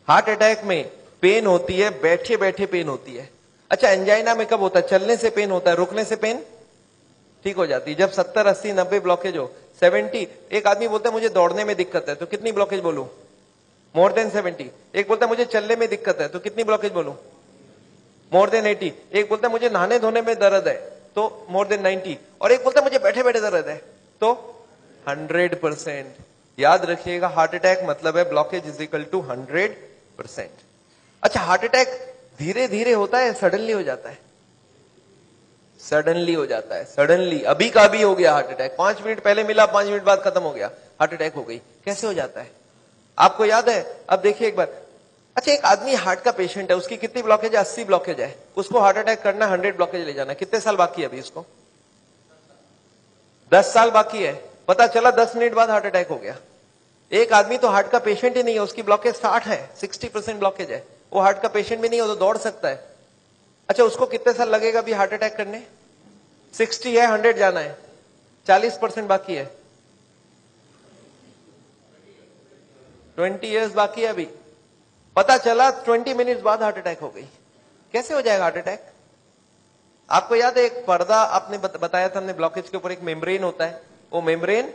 Heart attack में pen होती है, बैठे बैठे पेन होती है। अच्छा, एंजाइना में कब होता है? चलने से पेन होता है, रुकने से पेन ठीक हो जाती है। जब 70, 80, 90 ब्लॉकेज हो, 70, एक आदमी बोलता है मुझे दौड़ने में दिक्कत है, तो कितनी ब्लॉकेज बोलूं? More than 70। एक बोलता है मुझे चलने में दिक्कत है, तो कितनी ब्लॉकेज बोलूं? More than 80। एक बोलता है मुझे नहाने धोने में दर्द है, तो मोर देन 90। और एक बोलता है मुझे बैठे बैठे दर्द है, तो 100%। याद रखिएगा, हार्ट अटैक मतलब है ब्लॉकेज इज इक्वल टू 100%। अच्छा, हार्ट अटैक धीरे धीरे होता है, सडनली हो जाता है? सडनली हो जाता है। सडनली अभी का अभी हो गया हार्ट अटैक, 5 मिनट पहले मिला, 5 मिनट बाद खत्म हो गया, हार्ट अटैक हो गई। कैसे हो जाता है आपको याद है? अब देखिए एक बार। अच्छा, एक आदमी हार्ट का पेशेंट है, उसकी कितनी ब्लॉकेज है? 80 ब्लॉकेज है। उसको हार्ट अटैक करना, 100 ब्लॉकेज ले जाना, कितने साल बाकी है अभी उसको? 10 साल बाकी है। पता चला 10 मिनट बाद हार्ट अटैक हो गया। एक आदमी तो हार्ट का पेशेंट ही नहीं है, उसकी ब्लॉकेज 60 है, 60% ब्लॉकेज है, वो हार्ट का पेशेंट भी नहीं हो तो दौड़ सकता है। अच्छा, उसको कितने साल लगेगा अभी हार्ट अटैक करने? 60 है, 100 जाना है, 40% बाकी है, 20 इयर्स बाकी है अभी। पता चला 20 मिनट्स बाद हार्ट अटैक हो गई। कैसे हो जाएगा हार्ट अटैक? आपको याद है एक पर्दा आपने बताया था हमने, ब्लॉकेज के ऊपर एक मेम्ब्रेन होता है, वो मेम्ब्रेन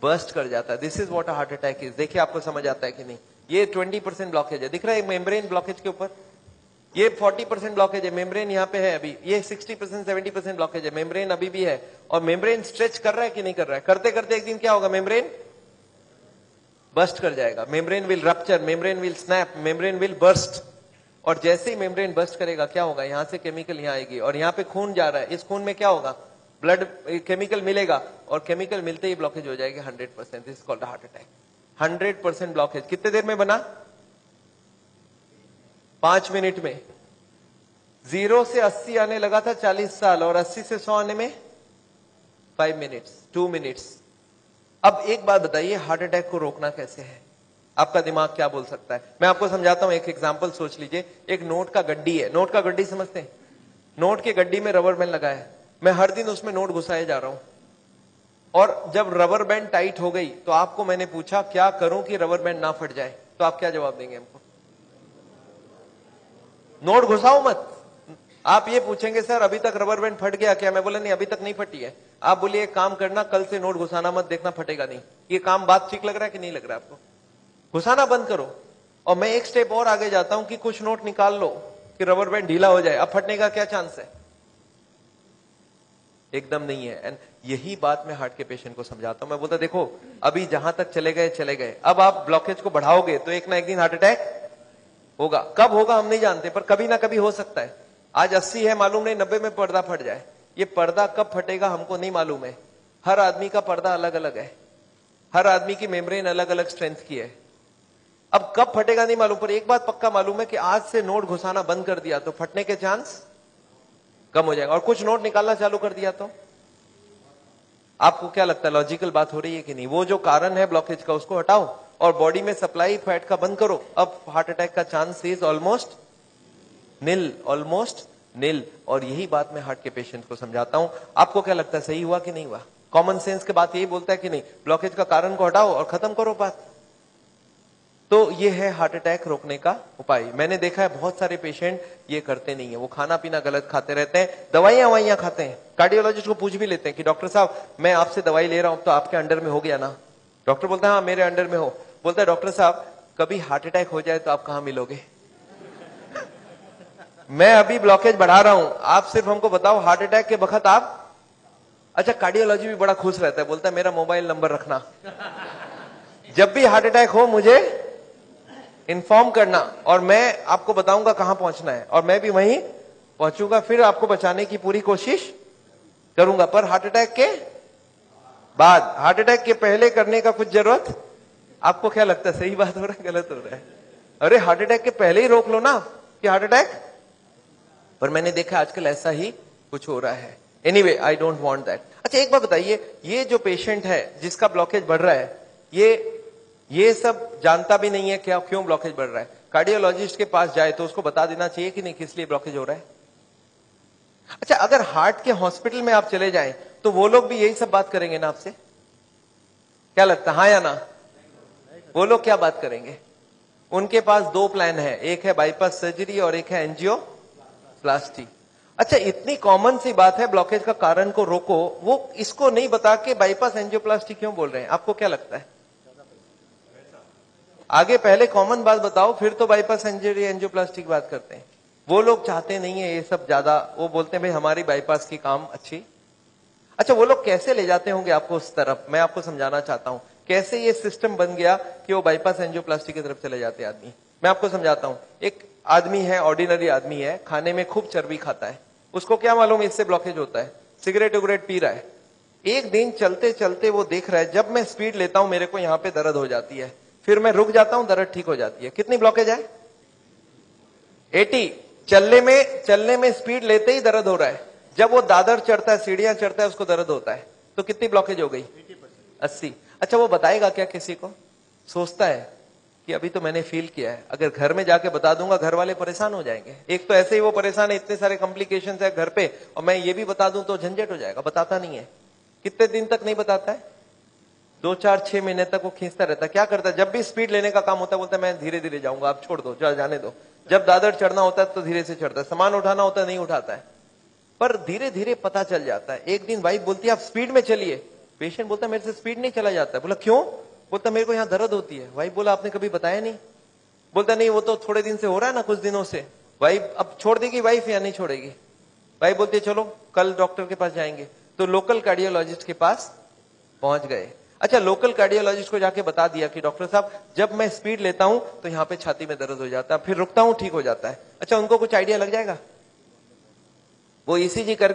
बर्स्ट कर जाता है। This is what a heart attack is. देखिए आपको समझ आता है कि नहीं? ये 20% ब्लॉकेज है, दिख रहा है मेम्ब्रेन ब्लॉकेज के ऊपर। ये 40% ब्लॉकेज है, मेम्ब्रेन यहाँ पे है अभी। ये 60%, 70% ब्लॉकेज है, मेम्ब्रेन अभी भी है। और मेम्ब्रेन स्ट्रेच कर रहा है कि नहीं कर रहा है? करते करते एक दिन क्या होगा? मेम्ब्रेन बर्स्ट कर जाएगा। Membrane will rupture, membrane will snap, membrane will burst. और जैसे ही मेम्ब्रेन बर्स्ट करेगा क्या होगा? यहां से केमिकल यहां आएगी, और यहाँ पे खून जा रहा है, इस खून में क्या होगा? ब्लड केमिकल मिलेगा, और केमिकल मिलते ही ब्लॉकेज हो जाएगी 100%। This is called heart attack. 100% blockage कितने देर में बना? 5 मिनट में। 0 से 80 आने लगा था 40 साल, और 80 से 100 आने में 5 मिनट्स, 2 मिनट्स। अब एक बात बताइए, हार्ट अटैक को रोकना कैसे है? आपका दिमाग क्या बोल सकता है? मैं आपको समझाता हूं, एक एग्जांपल सोच लीजिए। एक नोट का गड्डी है, नोट का गड्डी समझते हैं? नोट के गड्डी में रबर बैंड लगा है, मैं हर दिन उसमें नोट घुसाए जा रहा हूं, और जब रबर बैंड टाइट हो गई तो आपको मैंने पूछा क्या करूं कि रबर बैंड ना फट जाए, तो आप क्या जवाब देंगे हमको? नोट घुसाओ मत। आप ये पूछेंगे सर अभी तक रबर बैंड फट गया क्या? मैं बोला नहीं, अभी तक नहीं फटी है। आप बोलिए एक काम करना, कल से नोट घुसाना मत, देखना फटेगा नहीं। ये काम बात ठीक लग रहा है कि नहीं लग रहा है आपको? घुसाना बंद करो। और मैं एक स्टेप और आगे जाता हूं कि कुछ नोट निकाल लो कि रबर बैंड ढीला हो जाए, अब फटने का क्या चांस है? एकदम नहीं है। एंड यही बात मैं हार्ट के पेशेंट को समझाता हूं। मैं बोलता देखो अभी जहां तक चले गए चले गए, अब आप ब्लॉकेज को बढ़ाओगे तो एक ना एक दिन हार्ट अटैक होगा। कब होगा हम नहीं जानते, पर कभी ना कभी हो सकता है। आज 80 है, मालूम नहीं 90 में पर्दा फट जाए। ये पर्दा कब फटेगा हमको नहीं मालूम है। हर आदमी का पर्दा अलग अलग है, हर आदमी की मेम्ब्रेन अलग अलग स्ट्रेंथ की है। अब कब फटेगा नहीं मालूम, पर एक बात पक्का मालूम है कि आज से नोट घुसाना बंद कर दिया तो फटने के चांस कम हो जाएगा, और कुछ नोट निकालना चालू कर दिया तो। आपको क्या लगता है, लॉजिकल बात हो रही है कि नहीं? वो जो कारण है ब्लॉकेज का उसको हटाओ, और बॉडी में सप्लाई फैट का बंद करो, अब हार्ट अटैक का chance is almost nil, almost nil. और यही बात मैं हार्ट के पेशेंट को समझाता हूं। आपको क्या लगता है, सही हुआ कि नहीं हुआ? कॉमन सेंस की बात यही बोलता है कि नहीं, ब्लॉकेज का कारण को हटाओ और खत्म करो बात। तो ये है हार्ट अटैक रोकने का उपाय। मैंने देखा है बहुत सारे पेशेंट ये करते नहीं है, वो खाना पीना गलत खाते रहते हैं, दवाइयां खाते हैं। कार्डियोलॉजिस्ट को पूछ भी लेते हैं कि डॉक्टर साहब मैं आपसे दवाई ले रहा हूं तो आपके अंडर में हो गया ना? डॉक्टर बोलता है हाँ मेरे अंडर में हो। बोलता है डॉक्टर साहब कभी हार्ट अटैक हो जाए तो आप कहां मिलोगे? मैं अभी ब्लॉकेज बढ़ा रहा हूं, आप सिर्फ हमको बताओ हार्ट अटैक के वक्त आप। अच्छा, कार्डियोलॉजी भी बड़ा खुश रहता है, बोलता है मेरा मोबाइल नंबर रखना, जब भी हार्ट अटैक हो मुझे इन्फॉर्म करना, और मैं आपको बताऊंगा कहां पहुंचना है, और मैं भी वहीं पहुंचूंगा, फिर आपको बचाने की पूरी कोशिश करूंगा। पर हार्ट अटैक के बाद, हार्ट अटैक के पहले करने का कुछ जरूरत। आपको क्या लगता है, सही बात हो रहा है गलत हो रहा है? अरे हार्ट अटैक के पहले ही रोक लो ना कि हार्ट अटैक। पर मैंने देखा आजकल ऐसा ही कुछ हो रहा है। Anyway I don't want that. अच्छा एक बात बताइए, ये जो पेशेंट है जिसका ब्लॉकेज बढ़ रहा है, ये सब जानता भी नहीं है क्या क्यों ब्लॉकेज बढ़ रहा है। कार्डियोलॉजिस्ट के पास जाए तो उसको बता देना चाहिए कि नहीं किस लिए ब्लॉकेज हो रहा है। अच्छा, अगर हार्ट के हॉस्पिटल में आप चले जाएं तो वो लोग भी यही सब बात करेंगे ना आपसे? क्या लगता है, हाँ या ना? वो लोग क्या बात करेंगे? उनके पास दो प्लान है, एक है बाईपास सर्जरी और एक है एंजियोप्लास्टी। अच्छा, इतनी कॉमन सी बात है, ब्लॉकेज का कारण को रोको, वो इसको नहीं बता के बाईपास एंजियोप्लास्टी क्यों बोल रहे हैं? आपको क्या लगता है? आगे पहले कॉमन बात बताओ, फिर तो बाईपास सर्जरी एंजियोप्लास्टी की बात करते हैं। वो लोग चाहते नहीं है ये सब ज्यादा, वो बोलते हैं भाई हमारी बाईपास की काम अच्छी। अच्छा, वो लोग कैसे ले जाते होंगे आपको उस तरफ, मैं आपको समझाना चाहता हूं कैसे ये सिस्टम बन गया कि वो बाईपास एंजियोप्लास्टी की तरफ चले जाते आदमी। मैं आपको समझाता हूं। एक आदमी है, ऑर्डिनरी आदमी है, खाने में खूब चर्बी खाता है, उसको क्या मालूम इससे ब्लॉकेज होता है, सिगरेट उगरेट पी रहा है। एक दिन चलते चलते वो देख रहा है जब मैं स्पीड लेता हूं मेरे को यहां पे दर्द हो जाती है, फिर मैं रुक जाता हूं, दर्द ठीक हो जाती है। कितनी ब्लॉकेज है? 80। चलने में स्पीड लेते ही दर्द हो रहा है, जब वो दादर चढ़ता है, सीढ़ियां चढ़ता है, उसको दर्द होता है। तो कितनी ब्लॉकेज हो गई? 80। अच्छा, वो बताएगा क्या किसी को? सोचता है कि अभी तो मैंने फील किया है, अगर घर में जाके बता दूंगा घर वाले परेशान हो जाएंगे। एक तो ऐसे ही वो परेशान है, इतने सारे कॉम्प्लिकेशंस है घर पे, और मैं ये भी बता दूं तो झंझट हो जाएगा। बताता नहीं है। कितने दिन तक नहीं बताता है? 2 4 6 महीने तक वो खींचता रहता है। क्या करता है? जब भी स्पीड लेने का काम होता है बोलता है मैं धीरे धीरे जाऊंगा, आप छोड़ दो, जाने दो। जब दादर चढ़ना होता है तो धीरे से चढ़ता है, सामान उठाना होता है नहीं उठाता है। पर धीरे धीरे पता चल जाता है। एक दिन वाइफ बोलती है आप स्पीड में चलिए, पेशेंट बोलता है मेरे से स्पीड नहीं चला जाता है। बोला क्यों? बोलता मेरे को यहाँ दर्द होती है। वाइफ बोला आपने कभी बताया नहीं? बोलता नहीं, वो तो थोड़े दिन से हो रहा है ना, कुछ दिनों से। वाइफ अब छोड़ देगी वाइफ या नहीं छोड़ेगी? वाइफ बोलती है चलो कल डॉक्टर के पास जाएंगे। तो लोकल कार्डियोलॉजिस्ट के पास पहुंच गए। अच्छा, लोकल कार्डियोलॉजिस्ट को जाके बता दिया कि डॉक्टर साहब जब मैं स्पीड लेता हूं तो यहाँ पे छाती में दर्द हो जाता है, फिर रुकता हूं ठीक हो जाता है। अच्छा, उनको कुछ आइडिया लग जाएगा? वो ईसीजी कर